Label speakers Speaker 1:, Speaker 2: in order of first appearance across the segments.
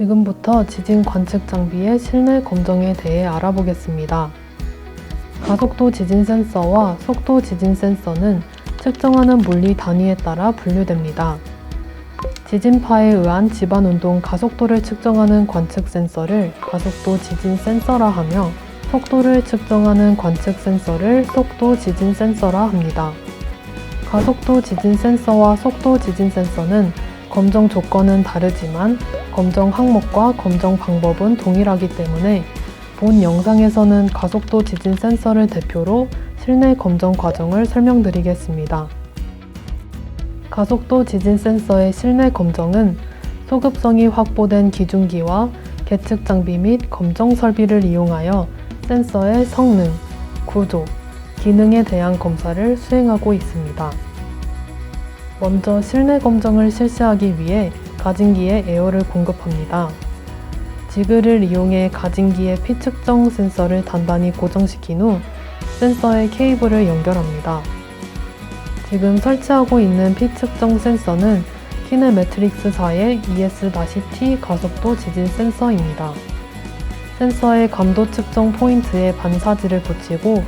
Speaker 1: 지금부터 지진 관측 장비의 실내 검정에 대해 알아보겠습니다. 가속도 지진 센서와 속도 지진 센서는 측정하는 물리 단위에 따라 분류됩니다. 지진파에 의한 집안 운동 가속도를 측정하는 관측 센서를 가속도 지진 센서라 하며 속도를 측정하는 관측 센서를 속도 지진 센서라 합니다. 가속도 지진 센서와 속도 지진 센서는 검정 조건은 다르지만 검정 항목과 검정 방법은 동일하기 때문에 본 영상에서는 가속도 지진 센서를 대표로 실내 검정 과정을 설명드리겠습니다. 가속도 지진 센서의 실내 검정은 소급성이 확보된 기준기와 계측 장비 및 검정 설비를 이용하여 센서의 성능, 구조, 기능에 대한 검사를 수행하고 있습니다. 먼저 실내 검정을 실시하기 위해 가진기에 에어를 공급합니다. 지그를 이용해 가진기의 피 측정 센서를 단단히 고정시킨 후 센서에 케이블을 연결합니다. 지금 설치하고 있는 피 측정 센서는 키네매트릭스사의 ES-T 가속도 지진 센서입니다. 센서의 감도 측정 포인트에 반사지를 붙이고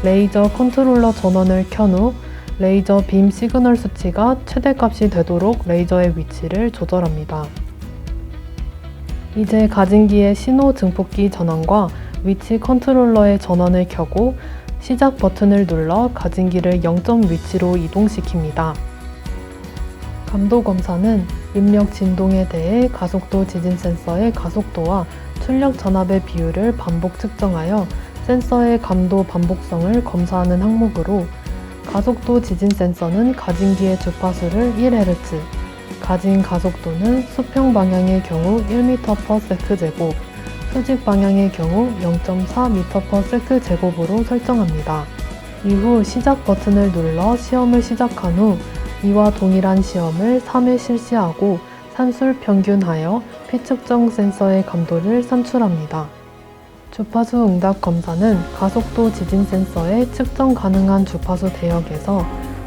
Speaker 1: 레이저 컨트롤러 전원을 켠 후 레이저 빔 시그널 수치가 최대값이 되도록 레이저의 위치를 조절합니다. 이제 가진기의 신호 증폭기 전원과 위치 컨트롤러의 전원을 켜고 시작 버튼을 눌러 가진기를 0점 위치로 이동시킵니다. 감도 검사는 입력 진동에 대해 가속도 지진 센서의 가속도와 출력 전압의 비율을 반복 측정하여 센서의 감도 반복성을 검사하는 항목으로 가속도 지진 센서는 가진기의 주파수를 1Hz, 가진 가속도는 수평 방향의 경우 1m/s제곱, 수직 방향의 경우 0.4m/s제곱으로 설정합니다. 이후 시작 버튼을 눌러 시험을 시작한 후 이와 동일한 시험을 3회 실시하고 산술 평균하여 피 측정 센서의 감도를 산출합니다. 주파수 응답 검사는 가속도 지진 센서의 측정 가능한 주파수 대역에서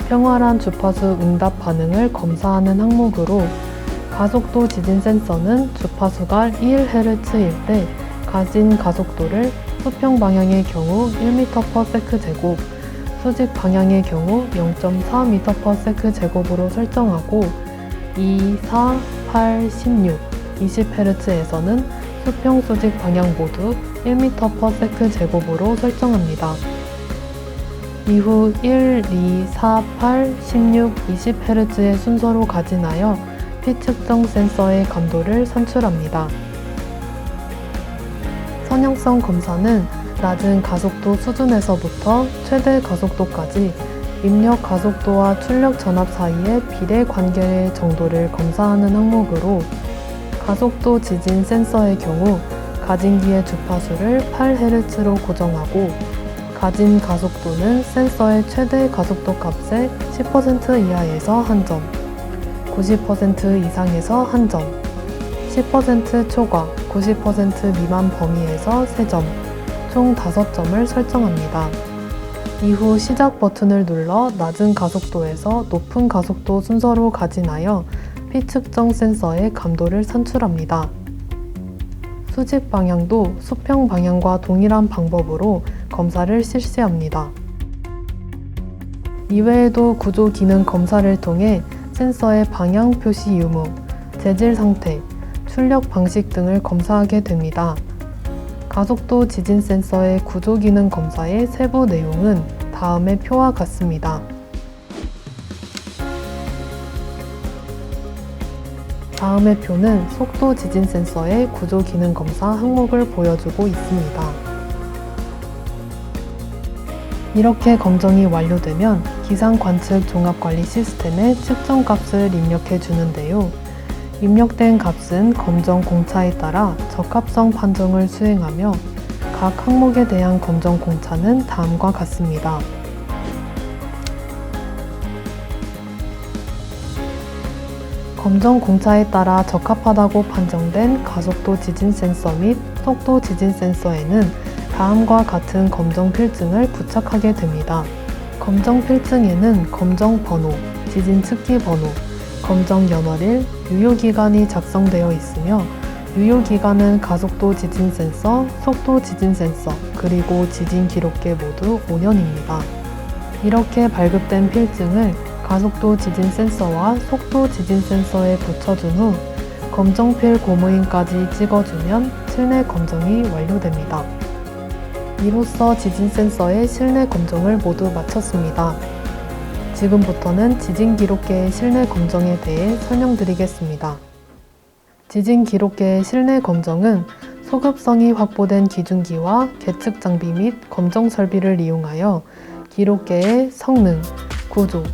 Speaker 1: 평활한 주파수 응답 반응을 검사하는 항목으로 가속도 지진 센서는 주파수가 1Hz일 때 가진 가속도를 수평 방향의 경우 1m/s제곱, 수직 방향의 경우 0.4m/s제곱으로 설정하고 2, 4, 8, 16, 20Hz에서는 수평 수직 방향 모두 1m/s제곱으로 설정합니다. 이후 1, 2, 4, 8, 16, 20Hz의 순서로 가진하여 피 측정 센서의 감도를 산출합니다. 선형성 검사는 낮은 가속도 수준에서부터 최대 가속도까지 입력 가속도와 출력 전압 사이의 비례 관계의 정도를 검사하는 항목으로 가속도 지진 센서의 경우 가진기의 주파수를 8Hz로 고정하고 가진 가속도는 센서의 최대 가속도 값의 10% 이하에서 1점, 90% 이상에서 1점, 10% 초과, 90% 미만 범위에서 3점, 총 5점을 설정합니다. 이후 시작 버튼을 눌러 낮은 가속도에서 높은 가속도 순서로 가진하여 피 측정 센서의 감도를 산출합니다. 수직 방향도 수평 방향과 동일한 방법으로 검사를 실시합니다. 이외에도 구조 기능 검사를 통해 센서의 방향 표시 유무, 재질 상태, 출력 방식 등을 검사하게 됩니다. 가속도 지진 센서의 구조 기능 검사의 세부 내용은 다음의 표와 같습니다. 다음의 표는 속도 지진 센서의 구조 기능 검사 항목을 보여주고 있습니다. 이렇게 검정이 완료되면 기상 관측 종합 관리 시스템에 측정 값을 입력해 주는데요. 입력된 값은 검정 공차에 따라 적합성 판정을 수행하며 각 항목에 대한 검정 공차는 다음과 같습니다. 검정 공차에 따라 적합하다고 판정된 가속도 지진 센서 및 속도 지진 센서에는 다음과 같은 검정 필증을 부착하게 됩니다. 검정 필증에는 검정 번호, 지진 측기 번호, 검정 연월일, 유효기간이 작성되어 있으며 유효기간은 가속도 지진 센서, 속도 지진 센서, 그리고 지진 기록계 모두 5년입니다. 이렇게 발급된 필증을 가속도 지진 센서와 속도 지진 센서에 붙여준 후 검정필 고무인까지 찍어주면 실내 검정이 완료됩니다. 이로써 지진 센서의 실내 검정을 모두 마쳤습니다. 지금부터는 지진 기록계의 실내 검정에 대해 설명드리겠습니다. 지진 기록계의 실내 검정은 소급성이 확보된 기준기와 계측 장비 및 검정 설비를 이용하여 기록계의 성능, 구조,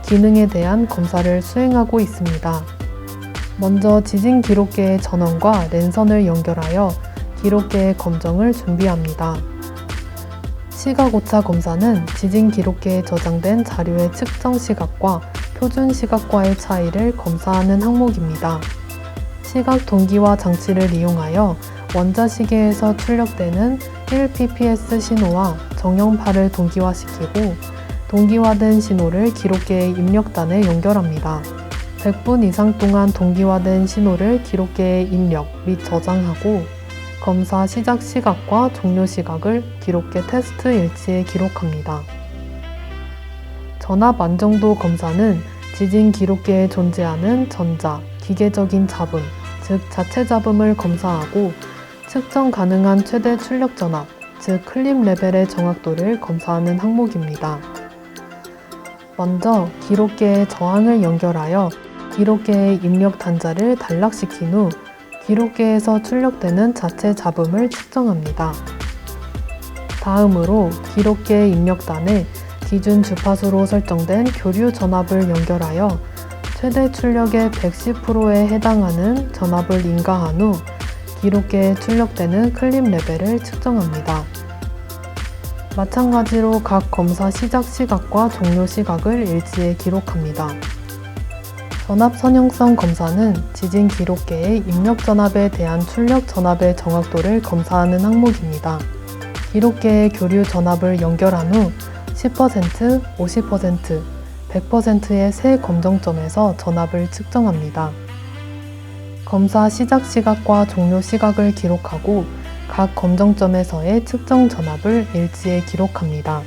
Speaker 1: 기능에 대한 검사를 수행하고 있습니다. 먼저 지진 기록계의 전원과 랜선을 연결하여 기록계의 검정을 준비합니다. 시각 오차 검사는 지진 기록계에 저장된 자료의 측정 시각과 표준 시각과의 차이를 검사하는 항목입니다. 시각 동기화 장치를 이용하여 원자시계에서 출력되는 1pps 신호와 정형파를 동기화시키고 동기화된 신호를 기록계의 입력단에 연결합니다. 100분 이상 동안 동기화된 신호를 기록계에 입력 및 저장하고 검사 시작 시각과 종료 시각을 기록계 테스트 일지에 기록합니다. 전압 안정도 검사는 지진 기록계에 존재하는 전자, 기계적인 잡음, 즉 자체 잡음을 검사하고 측정 가능한 최대 출력 전압, 즉 클립 레벨의 정확도를 검사하는 항목입니다. 먼저 기록계에 저항을 연결하여 기록계의 입력 단자를 단락시킨 후 기록계에서 출력되는 자체 잡음을 측정합니다. 다음으로 기록계의 입력단에 기준 주파수로 설정된 교류 전압을 연결하여 최대 출력의 110%에 해당하는 전압을 인가한 후 기록계에 출력되는 클립 레벨을 측정합니다. 마찬가지로 각 검사 시작 시각과 종료 시각을 일지에 기록합니다. 전압 선형성 검사는 지진 기록계의 입력 전압에 대한 출력 전압의 정확도를 검사하는 항목입니다. 기록계의 교류 전압을 연결한 후 10%, 50%, 100%의 세 검정점에서 전압을 측정합니다. 검사 시작 시각과 종료 시각을 기록하고 각 검정점에서의 측정 전압을 일지에 기록합니다.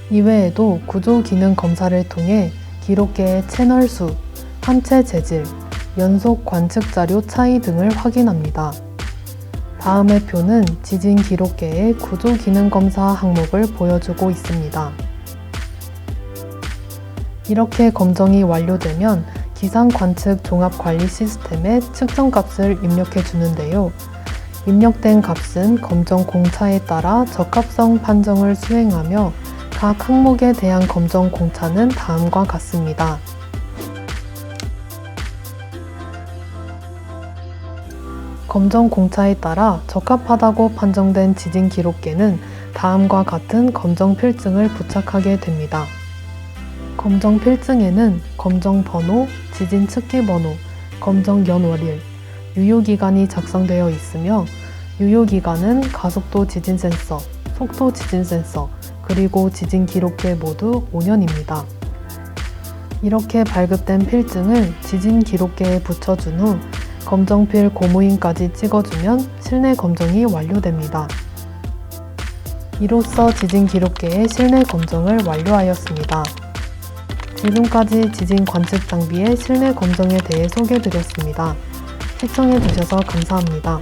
Speaker 1: 이외에도 구조 기능 검사를 통해 기록계의 채널 수, 판체 재질, 연속 관측 자료 차이 등을 확인합니다. 다음의 표는 지진 기록계의 구조 기능 검사 항목을 보여주고 있습니다. 이렇게 검정이 완료되면 기상 관측 종합 관리 시스템에 측정 값을 입력해 주는데요. 입력된 값은 검정 공차에 따라 적합성 판정을 수행하며 각 항목에 대한 검정 공차는 다음과 같습니다. 검정 공차에 따라 적합하다고 판정된 지진 기록계는 다음과 같은 검정 필증을 부착하게 됩니다. 검정 필증에는 검정 번호, 지진 측기 번호, 검정 연월일, 유효기간이 작성되어 있으며 유효기간은 가속도 지진 센서, 속도 지진 센서, 그리고 지진 기록계 모두 5년입니다. 이렇게 발급된 필증을 지진 기록계에 붙여준 후 검정필 고무인까지 찍어주면 실내 검정이 완료됩니다. 이로써 지진 기록계의 실내 검정을 완료하였습니다. 지금까지 지진 관측 장비의 실내 검정에 대해 소개드렸습니다. 시청해주셔서 감사합니다.